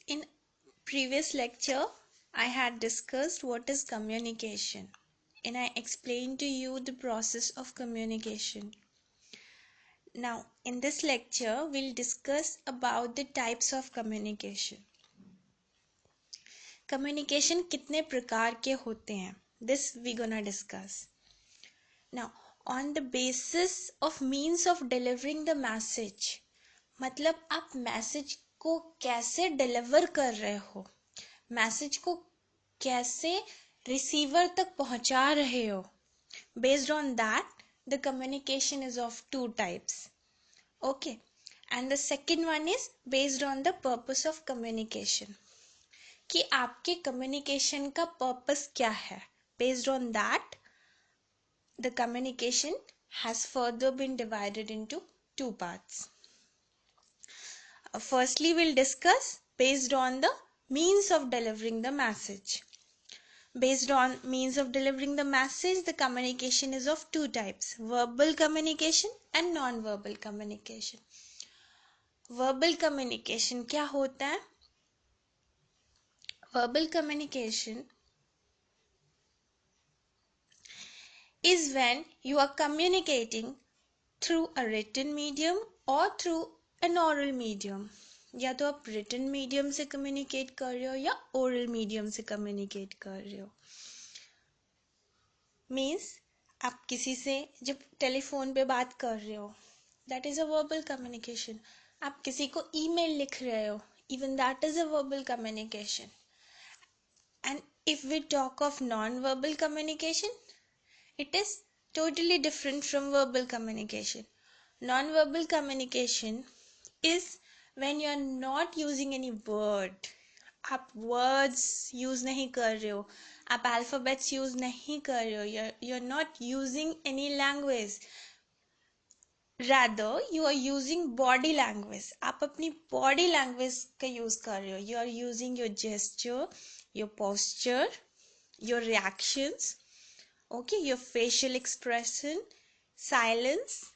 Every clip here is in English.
In previous lecture, I had discussed what is communication and I explained to you the process of communication. Now, in this lecture, we'll discuss about the types of communication. Communication कितने प्रकार के होते हैं? This we gonna discuss. Now, on the basis of means of delivering the message, मतलब आप message को कैसे deliver कर रहे हो, मैसेज को कैसे रिसीवर तक पहुंचा रहे हो. Based on that, the communication is of two types. Okay. And the second one is based on the purpose of communication. कि आपके communication का purpose क्या है. Based on that, the communication has further been divided into two parts. Firstly, we'll discuss based on the means of delivering the message. Based on means of delivering the message, the communication is of two types: verbal communication and non-verbal communication. Verbal communication क्या होता है? Verbal communication is when you are communicating through a written medium or through an oral medium. या तो आप written medium से communicate कर रहे हो या oral medium से communicate कर रहे हो. Means आप किसी से जब टेलीफोन पे बात कर रहे हो, that is a verbal communication. आप किसी को email लिख रहे हो, even that is a verbal communication. And if we talk of non-verbal communication, it is totally different from verbal communication. Non-verbal communication is when you are not using any word. आप words use नहीं कर रहे हो, आप alphabets use नहीं कर रहे हो, you're not using any language. Rather, you are using body language. आप अपनी body language का use कर रहे हो. You are using your gesture, your posture, your reactions, okay, your facial expression, silence.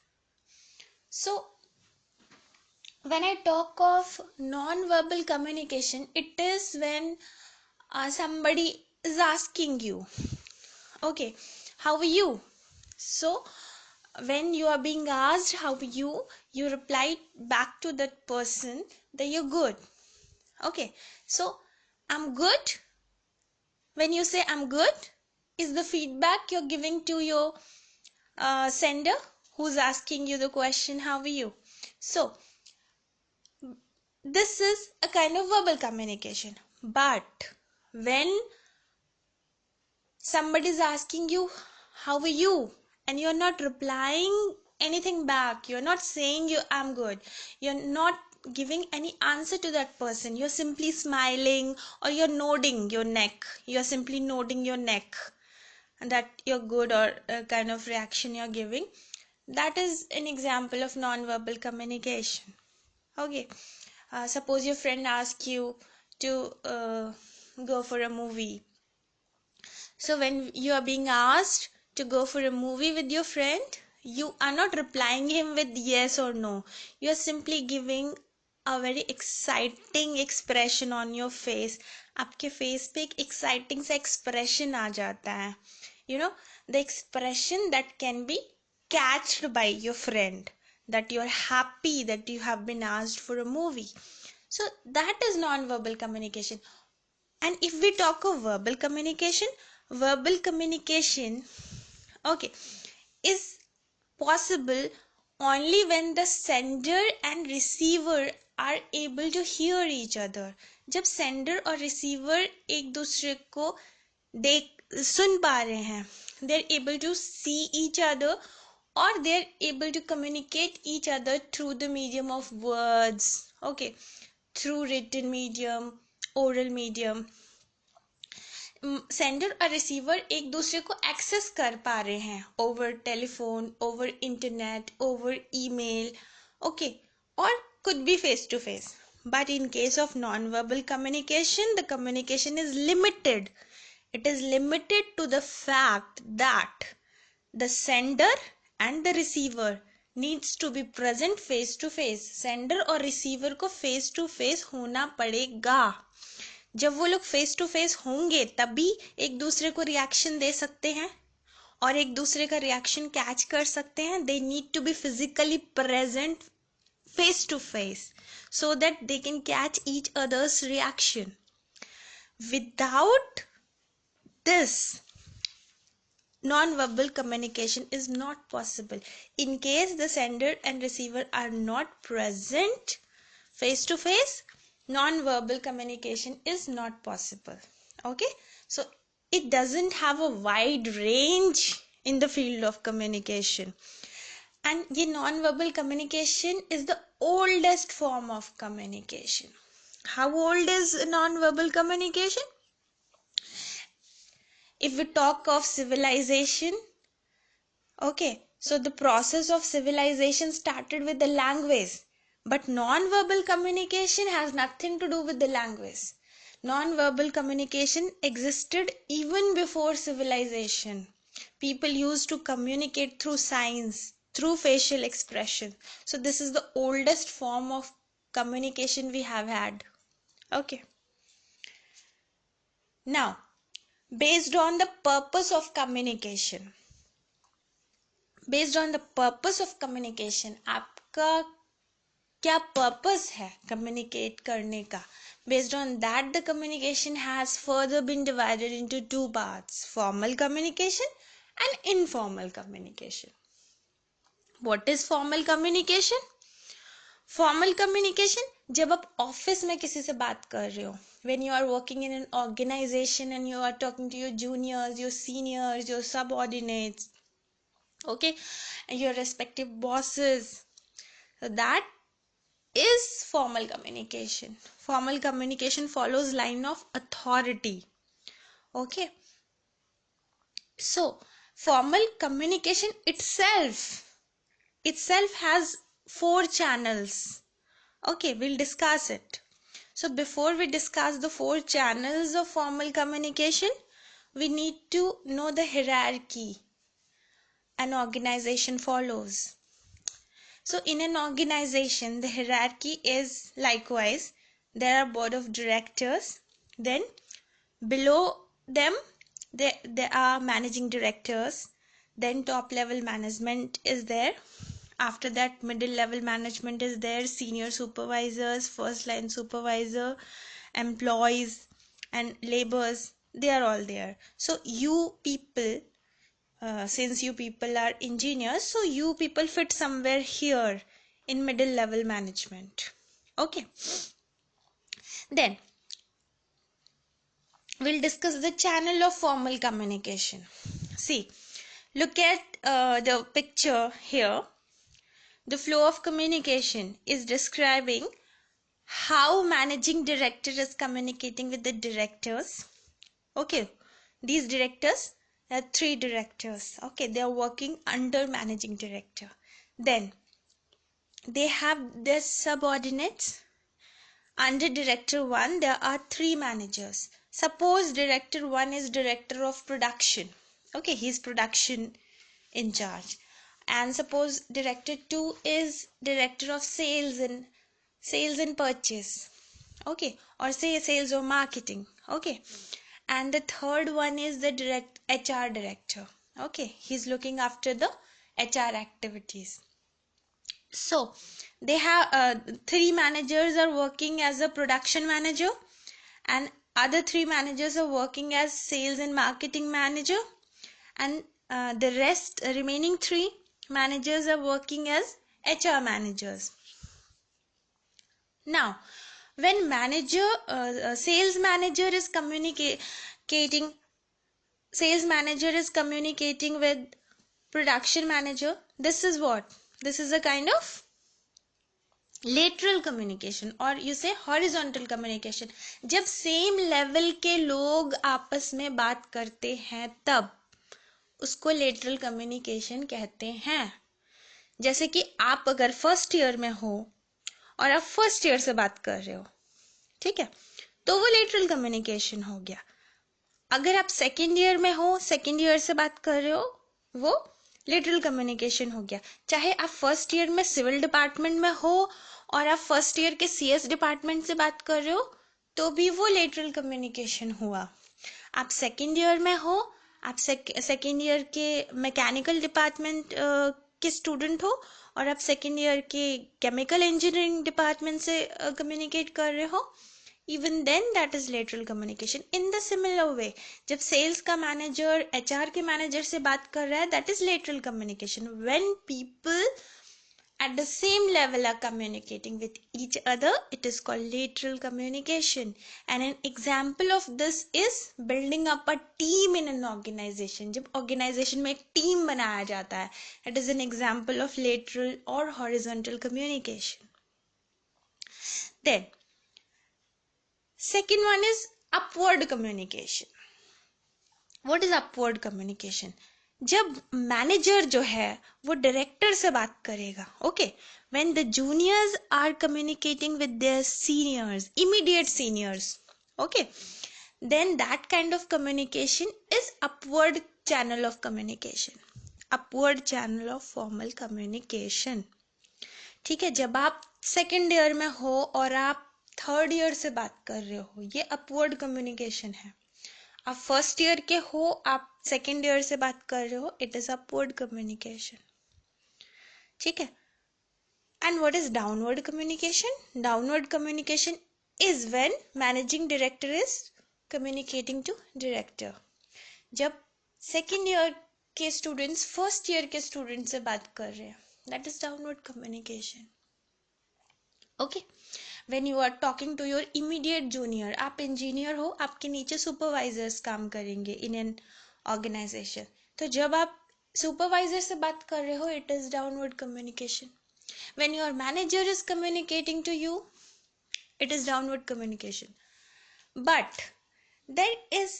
So, when I talk of non-verbal communication, it is when somebody is asking you, okay, how are you? So, when you are being asked how are you, you reply back to that person that you're good. Okay, so I'm good. When you say I'm good, is the feedback you're giving to your sender who's asking you the question, how are you? So, this is a kind of verbal communication. But when somebody is asking you, how are you? And you're not replying anything back, you're not saying I'm good, you're not giving any answer to that person, you're simply smiling or you're nodding your neck, you're simply nodding your neck, and that you're good or a kind of reaction you're giving, that is an example of non-verbal communication. Okay, suppose your friend asks you to go for a movie. So when you are being asked to go for a movie with your friend, you are not replying him with yes or no. You are simply giving a very exciting expression on your face. आपके face पे एक exciting सा expression आ जाता है. You know, the expression that can be catched by your friend, that you are happy that you have been asked for a movie. So that is non-verbal communication. And if we talk of verbal communication, okay, is possible only when the sender and receiver are able to hear each other. जब sender और receiver एक दूसरे को सुन पा रहे हैं, they are able to see each other or they are able to communicate each other through the medium of words, okay, through written medium, oral medium. Sender और receiver एक दूसरे को एक्सेस कर पा रहे हैं over telephone, over internet, over email, okay, और could be face to face. But in case of non verbal communication, the communication is limited. It is limited to the fact that the sender and the receiver needs to be present face to face. Sender और receiver को face to face होना पड़ेगा. जब वो लोग face to face होंगे तभी एक दूसरे को रिएक्शन दे सकते हैं और एक दूसरे का रिएक्शन कैच कर सकते हैं. They need to be physically present face to face so that they can catch each other's reaction. Without this, non-verbal communication is not possible. In case the sender and receiver are not present face to face, non-verbal communication is not possible. Okay, so it doesn't have a wide range in the field of communication. And ये non-verbal communication is the oldest form of communication. How old is non-verbal communication? If we talk of civilization, okay, so the process of civilization started with the language, but non-verbal communication has nothing to do with the language. Non-verbal communication existed even before civilization. People used to communicate through signs, through facial expression. So this is the oldest form of communication we have had. Okay. Now, based on the purpose of communication, आपका क्या purpose है communicate करने का? Based on that, the communication has further been divided into two parts: formal communication and informal communication. What is formal communication? Formal communication जब आप office में किसी से बात कर रहे हो, when you are working in an organization and you are talking to your juniors, your seniors, your subordinates, okay, and your respective bosses, so that is formal communication. Formal communication follows line of authority. Okay, so formal communication itself has 4 channels. Okay, we'll discuss it. So before we discuss the 4 channels of formal communication, we need to know the hierarchy an organization follows. So in an organization, the hierarchy is likewise. There are board of directors. Then below them, there are managing directors. Then top level management is there. After that, middle level management is there. Senior supervisors, first line supervisor, employees and laborers, they are all there. So you people, since you people are engineers, so you people fit somewhere here in middle level management. Okay, then we'll discuss the channel of formal communication. See, look at the picture here. The flow of communication is describing how managing director is communicating with the directors. Okay, these directors, there are 3 directors. Okay, they are working under managing director. Then they have their subordinates. Under director 1, there are 3 managers. Suppose director 1 is director of production. Okay, he is production in charge. And suppose director 2 is director of sales and purchase. Okay, or say sales or marketing. Okay, and the third one is the HR director. Okay, he's looking after the HR activities. So they have 3 managers are working as a production manager, and other 3 managers are working as sales and marketing manager, and the remaining 3 managers are working as HR managers. Now, when sales manager is communicating with production manager, this is what? This is a kind of lateral communication, or you say horizontal communication. जब same level के लोग आपस में बात करते हैं तब उसको lateral communication कहते हैं. जैसे कि आप अगर फर्स्ट ईयर में हो और आप फर्स्ट ईयर से बात कर रहे हो, ठीक है, तो वो लेटरल कम्युनिकेशन हो गया. अगर आप सेकेंड ईयर में हो, सेकेंड ईयर से बात कर रहे हो, वो लेटरल कम्युनिकेशन हो गया। चाहे आप फर्स्ट ईयर में सिविल डिपार्टमेंट में हो और आप फर्स्ट ईयर के सीएस डिपार्टमेंट से बात कर रहे हो तो भी वो लेटरल कम्युनिकेशन हुआ। आप सेकेंड ईयर में हो, आप सेकेंड ईयर के मैकेनिकल डिपार्टमेंट के स्टूडेंट हो और आप सेकेंड ईयर के केमिकल इंजीनियरिंग डिपार्टमेंट से कम्युनिकेट कर रहे हो, even then that is lateral communication. In the similar way, जब सेल्स का मैनेजर एचआर के मैनेजर से बात कर रहा है, that is lateral communication. When people at the same level are communicating with each other, it is called lateral communication. And an example of this is building up a team in an organization. जब organization में एक team बनाया जाता है, it is an example of lateral or horizontal communication. Then second one is upward communication. What is upward communication? जब manager जो है वो डायरेक्टर से बात करेगा, okay, when the juniors are communicating with their seniors, immediate seniors, okay, then that kind of communication is upward channel of communication, upward channel of formal communication. ठीक है, जब आप सेकेंड ईयर में हो और आप थर्ड ईयर से बात कर रहे हो, ये अपवर्ड कम्युनिकेशन है। आप फर्स्ट ईयर के हो, आप सेकेंड ईयर से बात कर रहे हो, इट इज अपवर्ड कम्युनिकेशन। ठीक है। And what is downward communication? Downward communication is when managing director is communicating to director. जब सेकेंड ईयर के स्टूडेंट्स फर्स्ट ईयर के स्टूडेंट से बात कर रहे हैं, that is downward communication. Okay, when you are talking to your immediate junior, आप engineer हो, आपके नीचे सुपरवाइजर्स काम करेंगे इन एन ऑर्गेनाइजेशन, तो जब आप सुपरवाइजर से बात कर रहे हो, it is downward communication. When your manager is communicating to you, it is downward communication. But there is,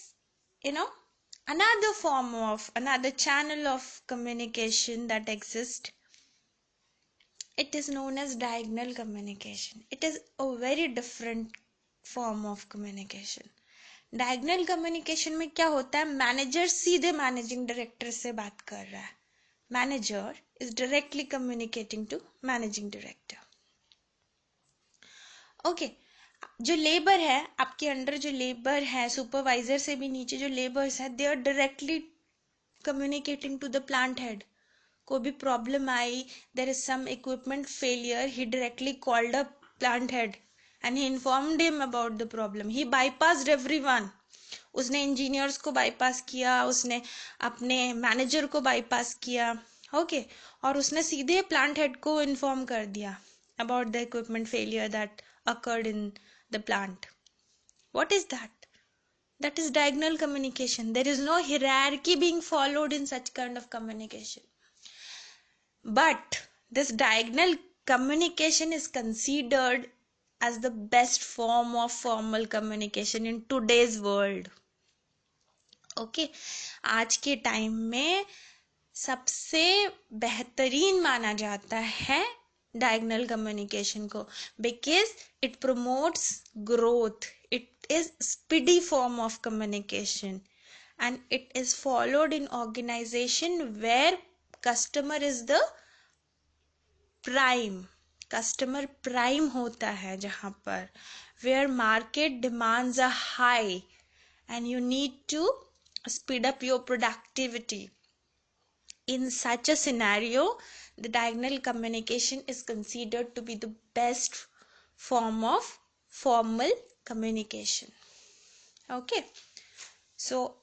another form of, another channel of communication that exists. It is known as diagonal communication. It is a very different form of communication. Diagonal communication में क्या होता है? Manager सीधे managing director से बात कर रहा है, manager is directly communicating to managing director. Okay, जो लेबर है आपके अंडर, जो लेबर है, सुपरवाइजर से भी नीचे जो लेबर्स है, they are directly communicating to the plant head. कोई भी प्रॉब्लम आई, there is some equipment failure, he directly called up plant head and he informed him about the problem. He bypassed everyone. उसने engineers को bypass किया, उसने अपने manager को bypass किया, ओके, और उसने सीधे प्लांट हेड को इन्फॉर्म कर दिया about the equipment failure that occurred in the plant. What is that? That is diagonal communication. There is no hierarchy being followed in such kind of communication. But this diagonal communication is considered as the best form of formal communication in today's world. Okay, आज के time में सबसे बेहतरीन माना जाता है diagonal communication को, because it promotes growth, it is speedy form of communication and it is followed in organization where customer is the prime, customer prime होता है, जहाँ पर where market demands are high and you need to speed up your productivity. In such a scenario, the diagonal communication is considered to be the best form of formal communication. Okay, so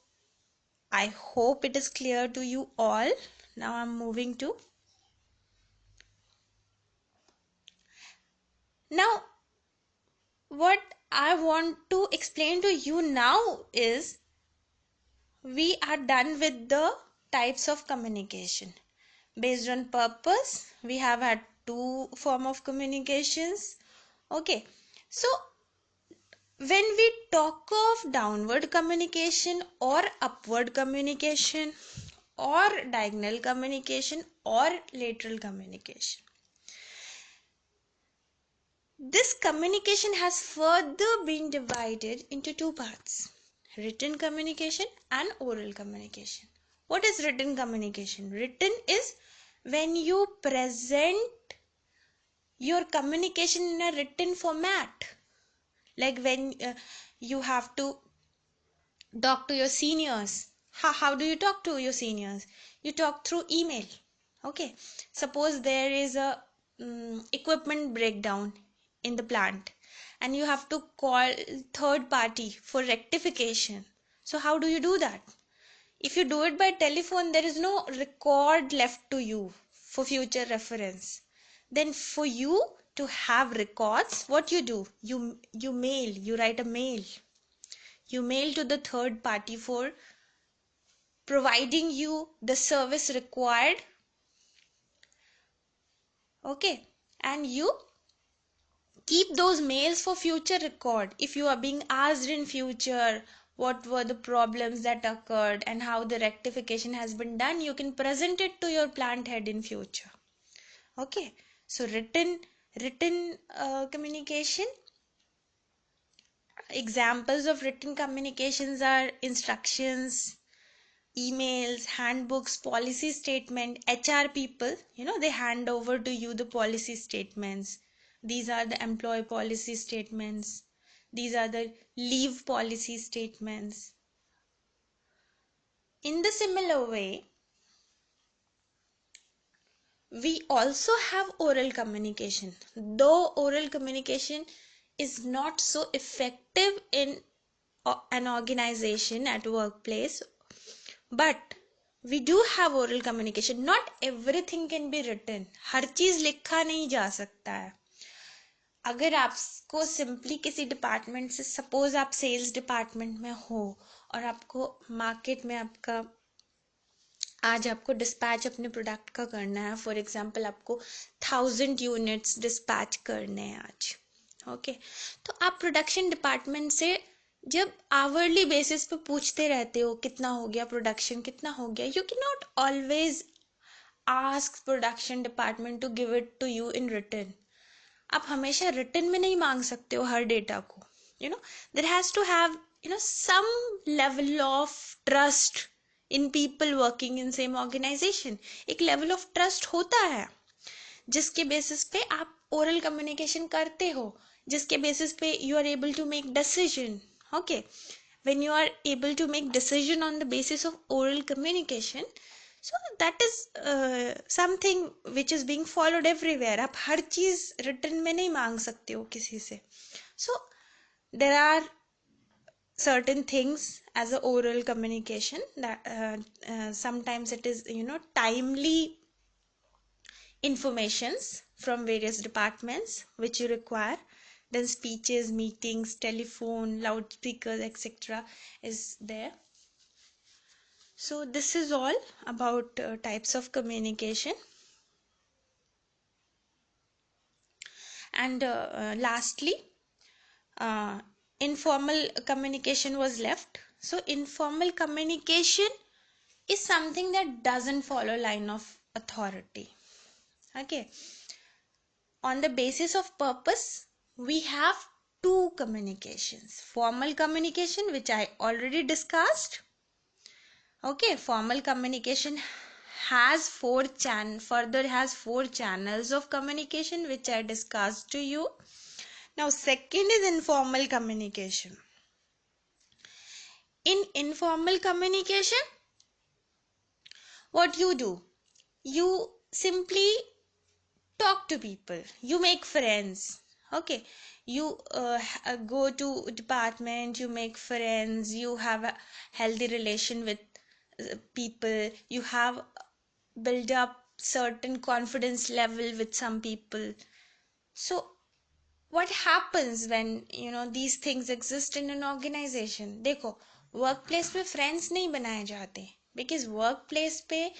I hope it is clear to you all. Now I'm moving to, now what I want to explain to you now is, we are done with the types of communication. Based on purpose, we have had two form of communications. Okay, so when we talk of downward communication or upward communication or diagonal communication or lateral communication, this communication has further been divided into two parts: written communication and oral communication. What is written communication? Written is when you present your communication in a written format. Like when you have to talk to your seniors. How do you talk to your seniors? You talk through email. Okay. Suppose there is a equipment breakdown in the plant and you have to call third party for rectification. So how do you do that? If you do it by telephone, there is no record left to you for future reference. Then for you to have records, what you do? You mail, you write a mail. You mail to the third party for providing you the service required. Okay. And you keep those mails for future record. If you are being asked in future what were the problems that occurred and how the rectification has been done, you can present it to your plant head in future. Okay. So written communication. Examples of written communications are instructions, emails, handbooks, policy statement. HR people, they hand over to you the policy statements. These are the employee policy statements. These are the leave policy statements. In the similar way, we also have oral communication. Though oral communication is not so effective in an organization at workplace, but we do have oral communication. Not everything can be written. हर चीज लिखा नहीं जा सकता है. अगर आपको simply किसी department से, सपोज आप सेल्स डिपार्टमेंट में हो और आपको मार्केट में आज आपको डिस्पैच अपने प्रोडक्ट का करना है. फॉर एग्जांपल आपको 1000 यूनिट्स डिस्पैच करने हैं आज. ओके. तो आप प्रोडक्शन डिपार्टमेंट से जब आवरली बेसिस पे पूछते रहते हो कितना हो गया प्रोडक्शन, कितना हो गया, you can not always ask production department to give it to you in written. आप हमेशा रिटन में नहीं मांग सकते हो हर डेटा को. There has to have some level of trust in people working in same organisation. एक लेवल ऑफ ट्रस्ट होता है जिसके बेसिस पे आप ओरल कम्युनिकेशन करते हो, जिसके बेसिस पे you are able to make decision. Okay. When you are able to make decision on the basis of oral communication, so that is something which is being followed everywhere. आप हर चीज written में नहीं मांग सकते हो किसी से. So there are certain things as a oral communication that sometimes it is timely informations from various departments which you require. Then speeches, meetings, telephone, loudspeakers, etc. is there. So this is all about types of communication. And lastly, informal communication was left. So informal communication is something that doesn't follow line of authority. Okay. On the basis of purpose, we have two communications. Formal communication, which I already discussed. Okay, formal communication has further has four channels of communication, which I discussed to you. Now, second is informal communication. In informal communication, what you do? You simply talk to people. You make friends. Okay. You go to department, you make friends, you have a healthy relation with people, you have build up certain confidence level with some people. So what happens when these things exist in an organization? देखो, workplace पे friends नहीं बनाए जाते, because workplace पे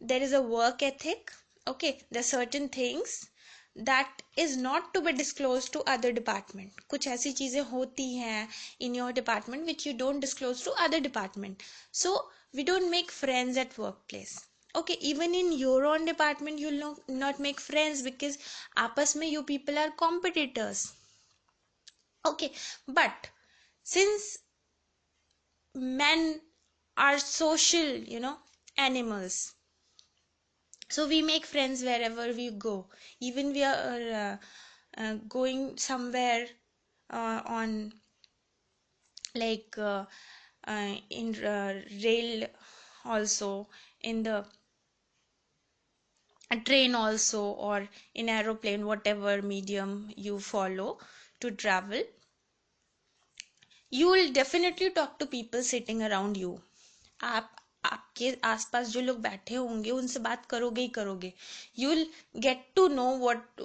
there is a work ethic. Okay, there are certain things that is not to be disclosed to other department. कुछ ऐसी चीजें होती हैं in your department which you don't disclose to other department. So we don't make friends at workplace. Okay, even in your own department you'll not make friends, because आपस में you people are competitors. Okay, but since men are social, animals. So we make friends wherever we go. Even we are going somewhere on like in rail also, in the a train also, or in aeroplane, whatever medium you follow to travel, you will definitely talk to people sitting around you. आप आपके आसपास जो लोग बैठे होंगे उनसे बात करोगे ही करोगे. You will get to know what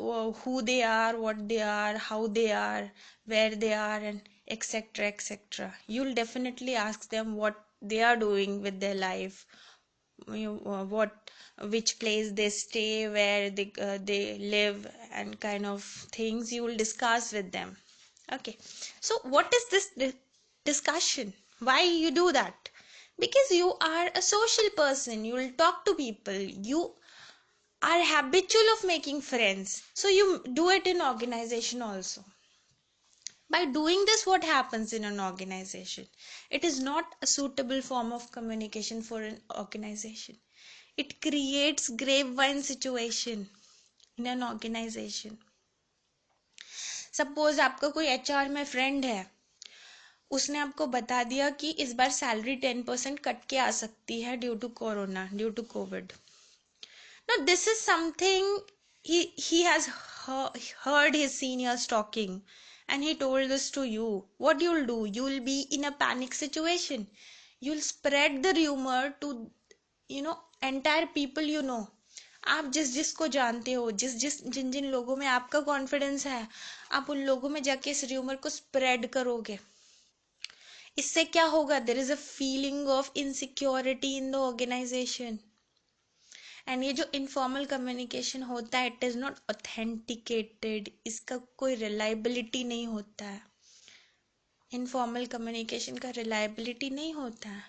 who they are, what they are, how they are, where they are, and etcetera etcetera. You will definitely ask them what they are doing with their life, what, which place they stay, where they live, and kind of things you will discuss with them. Okay, so what is this discussion? Why you do that? Because you are a social person, you will talk to people, you are habitual of making friends, so you do it in organization also. By doing this, what happens in an organization? It is not a suitable form of communication for an organization. It creates grapevine situation in an organization. Suppose आपका कोई HR में friend है, उसने आपको बता दिया कि इस बार सैलरी 10% कट के आ सकती है due to corona, due to COVID. Now this is something he has heard his seniors talking, and he told this to you. What you'll do? You'll be in a panic situation. You'll spread the rumor to entire people you know. आप जिस जिसको जानते हो, जिन जिन लोगों में आपका confidence है, आप उन लोगों में जाके इस र्यूमर को स्प्रेड करोगे. इससे क्या होगा? There is a feeling of insecurity in the organisation. And ये जो इनफॉर्मल कम्युनिकेशन होता है, इट इज़ नॉट ऑथेंटिकेटेड. इसका कोई रिलायबिलिटी नहीं होता है. इनफॉर्मल कम्युनिकेशन का रिलायबिलिटी नहीं होता है.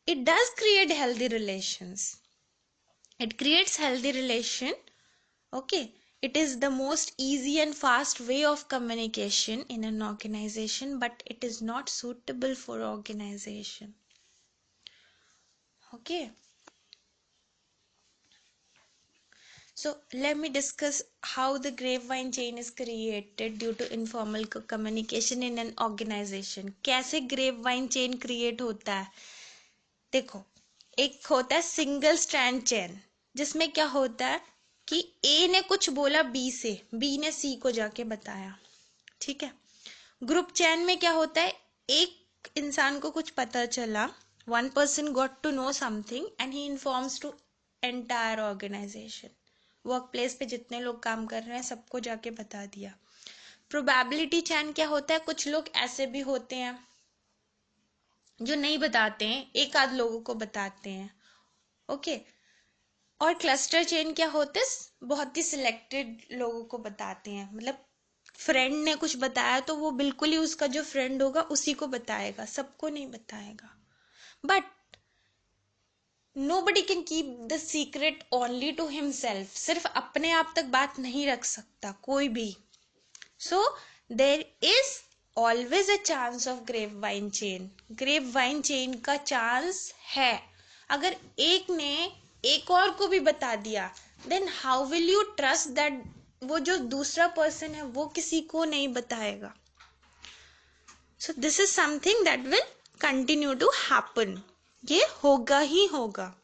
It does create healthy relations. It creates healthy relation. Okay, it is the most easy and fast way of communication in an organization, but it is not suitable for organization. Okay, so let me discuss how the grapevine chain is created due to informal communication in an organization. कैसे grapevine chain create होता है? देखो, एक होता है single strand chain, जिसमें क्या होता है कि ए ने कुछ बोला बी से, बी ने सी को जाके बताया. ठीक है. ग्रुप चैन में क्या होता है? एक इंसान को कुछ पता चला, one person got to know something and he informs to entire organisation. Workplace पे जितने लोग काम कर रहे हैं सबको जाके बता दिया. प्रोबेबिलिटी चैन क्या होता है? कुछ लोग ऐसे भी होते हैं जो नहीं बताते हैं, एक आध लोगों को बताते हैं. ओके. और क्लस्टर चेन क्या होते हैं? बहुत ही सिलेक्टेड लोगों को बताते हैं. मतलब फ्रेंड ने कुछ बताया तो वो बिल्कुल ही उसका जो फ्रेंड होगा उसी को बताएगा, सबको नहीं बताएगा. But nobody can keep the secret only to himself. सिर्फ अपने आप तक बात नहीं रख सकता कोई भी. So there is always a chance of grapevine chain. grapevine chain का चांस है. अगर एक ने एक और को भी बता दिया, then how will you trust that वो जो दूसरा पर्सन है वो किसी को नहीं बताएगा. So this is something that will continue to happen. ये होगा ही होगा.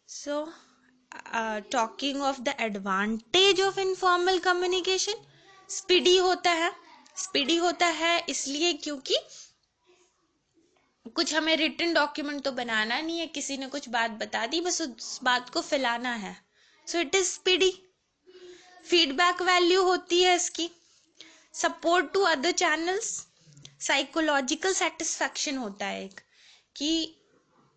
So talking of the advantage of informal communication, speedy होता है. स्पीडी होता है इसलिए क्योंकि कुछ हमें रिटन डॉक्यूमेंट तो बनाना नहीं है, किसी ने कुछ बात बता दी, बस उस बात को फैलाना है. So it is speedy. Feedback value होती है इसकी. Support to other channels. Psychological satisfaction होता है एक, कि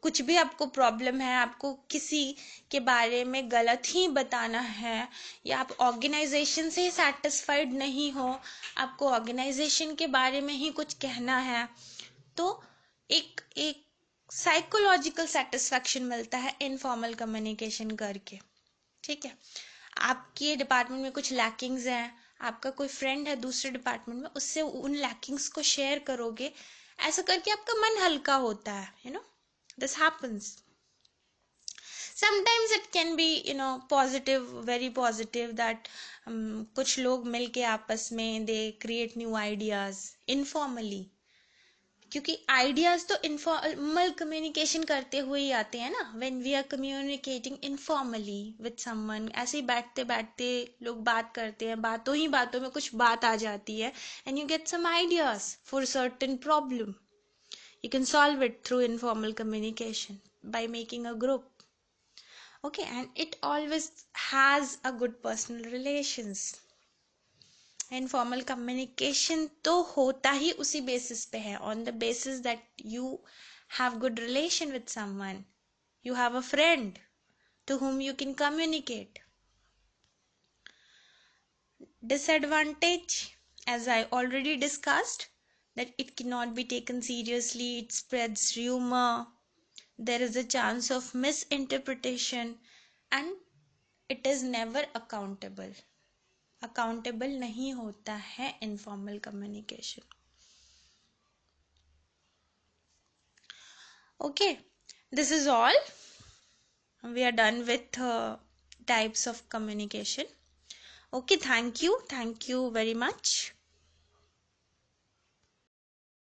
कुछ भी आपको प्रॉब्लम है, आपको किसी के बारे में गलत ही बताना है, या आप ऑर्गेनाइजेशन से सेटिस्फाइड नहीं हो, आपको ऑर्गेनाइजेशन के बारे में ही कुछ कहना है, तो एक एक साइकोलॉजिकल सेटिस्फैक्शन मिलता है इनफॉर्मल कम्युनिकेशन करके. ठीक है. आपके डिपार्टमेंट में कुछ लैकिंग्स हैं, आपका कोई फ्रेंड है दूसरे डिपार्टमेंट में, उससे उन लैकिंग्स को शेयर करोगे ऐसा करके आपका मन हल्का होता है, this happens. Sometimes it can be positive, very positive, that कुछ लोग मिलके आपस में they create new ideas informally, क्योंकि आइडियाज तो इनफॉर्मल कम्युनिकेशन करते हुए ही आते हैं ना. When we are communicating informally with someone, ऐसे ही बैठते बैठते लोग बात करते हैं, बातों ही बातों में कुछ बात आ जाती है, and you get some ideas for certain problem. You can solve it through informal communication by making a group. Okay, and it always has a good personal relations. Informal communication तो होता ही उसी बेसिस पे है, on the basis that you have good relation with someone, you have a friend to whom you can communicate. Disadvantage, as I already discussed, that it cannot be taken seriously, it spreads rumor, there is a chance of misinterpretation, and it is never accountable. Accountable नहीं होता है informal communication. Okay, this is all. We are done with types of communication. Okay, thank you very much.